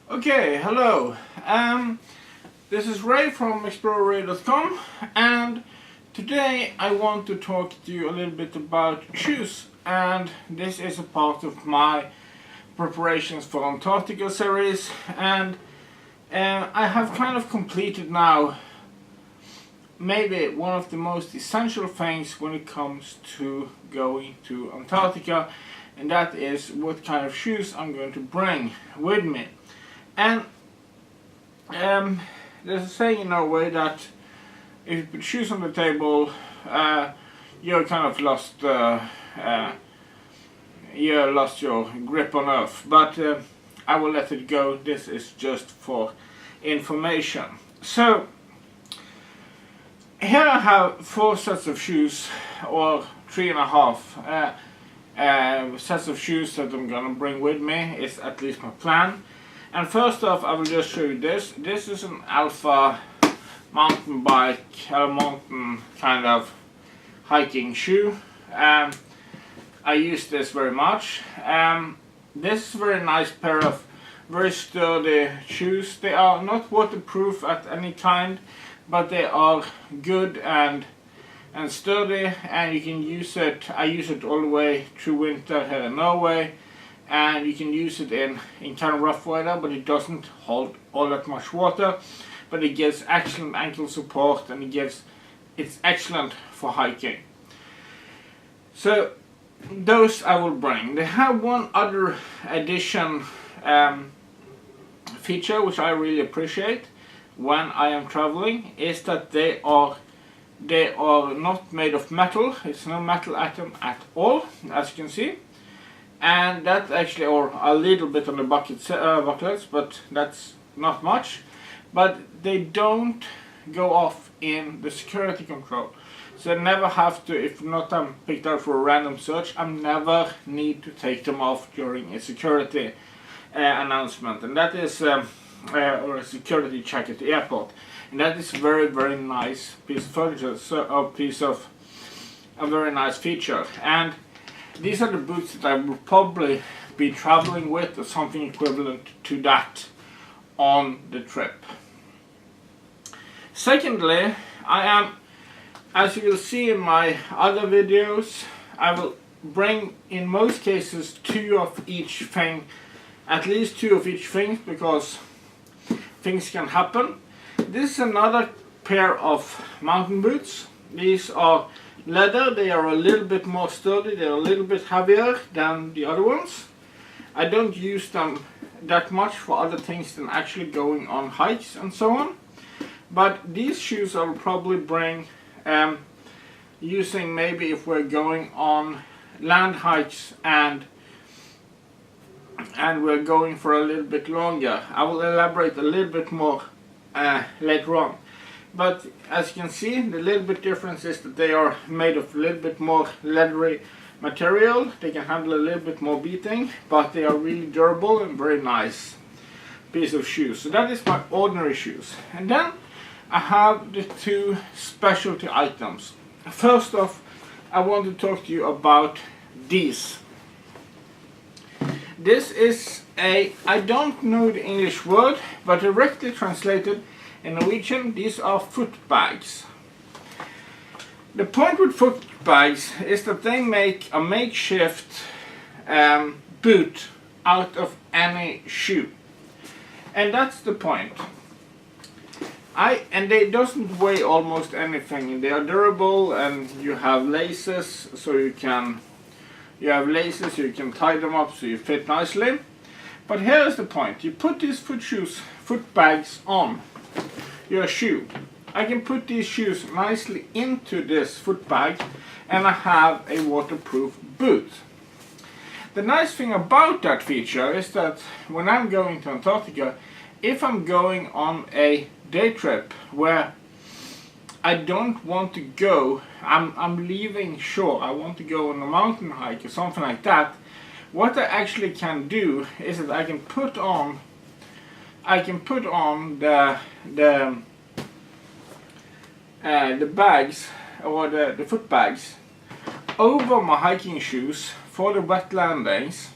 Okay, hello. This is Ray from explorerray.com, and today I want to talk to you a little bit about shoes, and this is a part of my preparations for Antarctica series, and I have kind of completed now maybe one of the most essential things when it comes to going to Antarctica, and that is what kind of shoes I'm going to bring with me. And there's a saying in Norway that if you put shoes on the table, you're kind of lost. You lost your grip on Earth. But I will let it go. This is just for information. So here I have 4 sets of shoes, or 3.5 sets of shoes that I'm gonna bring with me. Is at least my plan. And first off, I will just show you this. This is an Alpha mountain bike, mountain kind of hiking shoe. I use this very much. This is a very nice pair of very sturdy shoes. They are not waterproof at any kind, but they are good and sturdy, and you can use it. I use it all the way through winter here in Norway. And you can use it in kind of rough weather, but it doesn't hold all that much water. But it gives excellent ankle support, and it's excellent for hiking. So those I will bring. They have one other addition feature which I really appreciate when I am traveling, is that they are not made of metal. It's no metal atom at all, as you can see. And that actually, or a little bit on the bucklets, but that's not much. But they don't go off in the security control. So I never have to, if not I'm picked up for a random search, I never need to take them off during a security announcement. And that is, or a security check at the airport. And that is very, very nice piece of furniture, so a very nice feature. And these are the boots that I will probably be traveling with, or something equivalent to that on the trip. Secondly, I am, as you will see in my other videos, I will bring in most cases 2 of each thing, at least 2 of each thing, because things can happen. This is another pair of mountain boots. These are leather. They are a little bit more sturdy, they're a little bit heavier than the other ones. I don't use them that much for other things than actually going on hikes and so on. But these shoes I will probably bring using maybe if we're going on land hikes and we're going for a little bit longer. I will elaborate a little bit more later on. But as you can see, the little bit difference is that they are made of a little bit more leathery material. They can handle a little bit more beating, but they are really durable and very nice piece of shoes. So that is my ordinary shoes. And then I have the 2 specialty items. First off, I want to talk to you about these. This is I don't know the English word, but directly translated in Norwegian, these are foot bags. The point with foot bags is that they make a makeshift boot out of any shoe. And that's the point. And they doesn't weigh almost anything. They are durable, and you have laces, so you can tie them up so you fit nicely. But here is the point. You put these foot bags on your shoe. I can put these shoes nicely into this foot bag, and I have a waterproof boot. The nice thing about that feature is that when I'm going to Antarctica, if I'm going on a day trip where I don't want to go, I'm leaving shore, I want to go on a mountain hike or something like that, what I actually can do is that I can put on the bags, or the foot bags, over my hiking shoes for the wet landings,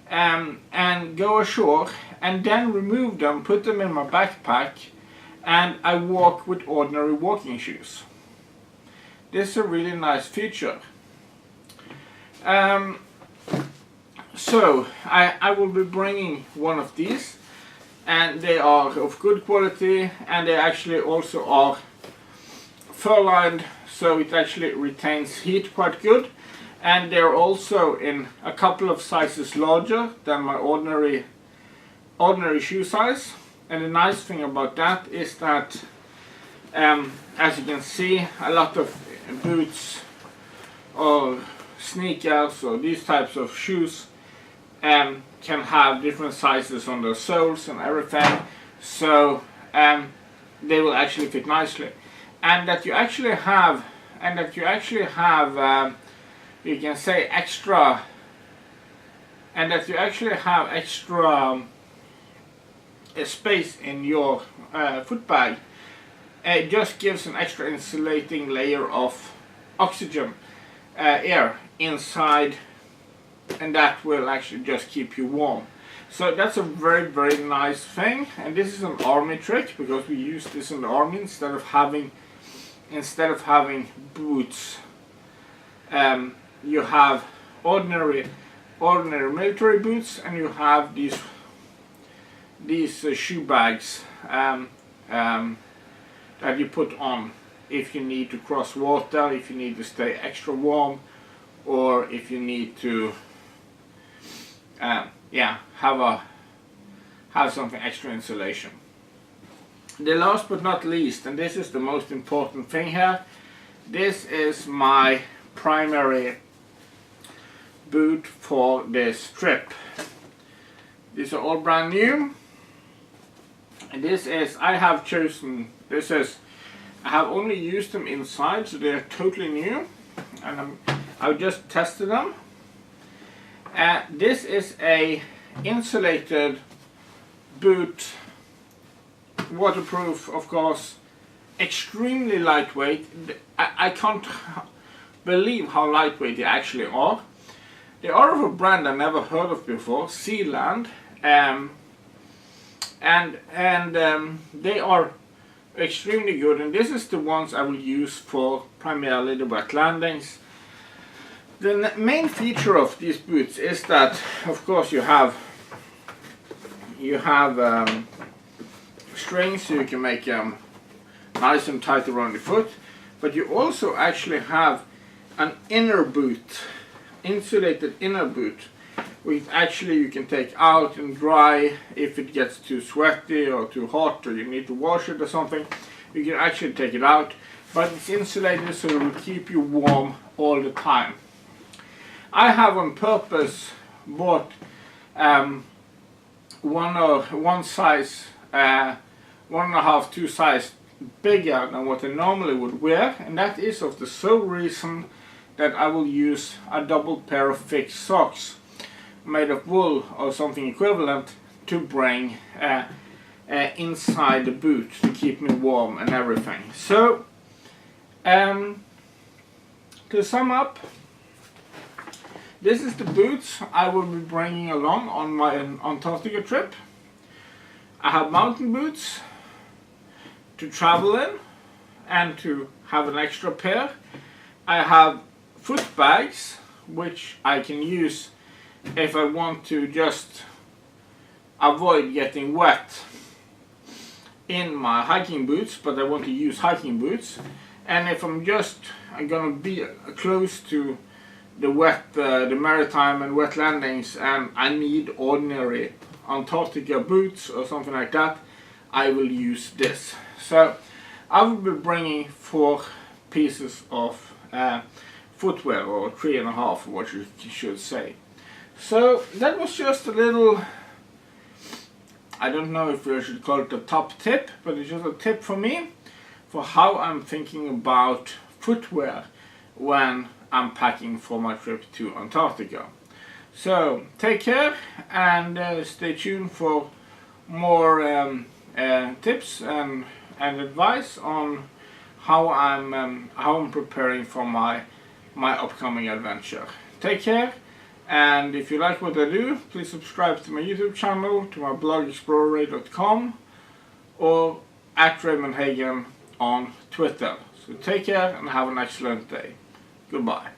and go ashore and then remove them, put them in my backpack, and I walk with ordinary walking shoes. This is a really nice feature. So I will be bringing one of these, and they are of good quality, and they actually also are fur lined, so it actually retains heat quite good, and they're also in a couple of sizes larger than my ordinary shoe size. And the nice thing about that is that as you can see, a lot of boots or sneakers or these types of shoes can have different sizes on their soles and everything, so they will actually fit nicely. And that you actually have, you can say extra, space in your foot bag. It just gives an extra insulating layer of oxygen air inside, and that will actually just keep you warm. So that's a very, very nice thing, and this is an army trick because we use this in the army instead of having boots. You have ordinary military boots, and you have these shoe bags that you put on if you need to cross water, if you need to stay extra warm, or if you need to have something extra insulation. The last but not least, and this is the most important thing here, this is my primary boot for this trip. These are all brand new, and I have only used them inside, so they're totally new, and I've just tested them. This is a insulated boot, waterproof, of course, extremely lightweight. I can't believe how lightweight they actually are. They are of a brand I never heard of before, Sealand, and they are extremely good, and this is the ones I will use for primarily the wet landings. The main feature of these boots is that, of course, you have strings so you can make them nice and tight around the foot, but you also actually have an inner boot, insulated inner boot, which actually you can take out and dry if it gets too sweaty or too hot, or you need to wash it or something. You can actually take it out, but it's insulated so it will keep you warm all the time. I have on purpose bought one size, 1.5, 2 size bigger than what I normally would wear, and that is of the sole reason that I will use a double pair of thick socks made of wool or something equivalent to bring inside the boot to keep me warm and everything. So to sum up, this is the boots I will be bringing along on my Antarctica trip. I have mountain boots to travel in and to have an extra pair. I have foot bags which I can use if I want to just avoid getting wet in my hiking boots, but I want to use hiking boots. And if I'm gonna be close to the maritime and wet landings, and I need ordinary Antarctica boots or something like that, I will use this. So I will be bringing 4 pieces of footwear, or 3.5, what you should say. So that was just a little, I don't know if I should call it a top tip, but it's just a tip for me for how I'm thinking about footwear when I'm packing for my trip to Antarctica. So take care and stay tuned for more tips and advice on how I'm preparing for my upcoming adventure. Take care And if you like what I do, please subscribe to my YouTube channel, to my blog explorerray.com, or at Raymond Hagen on Twitter. So take care and have an excellent day. Goodbye.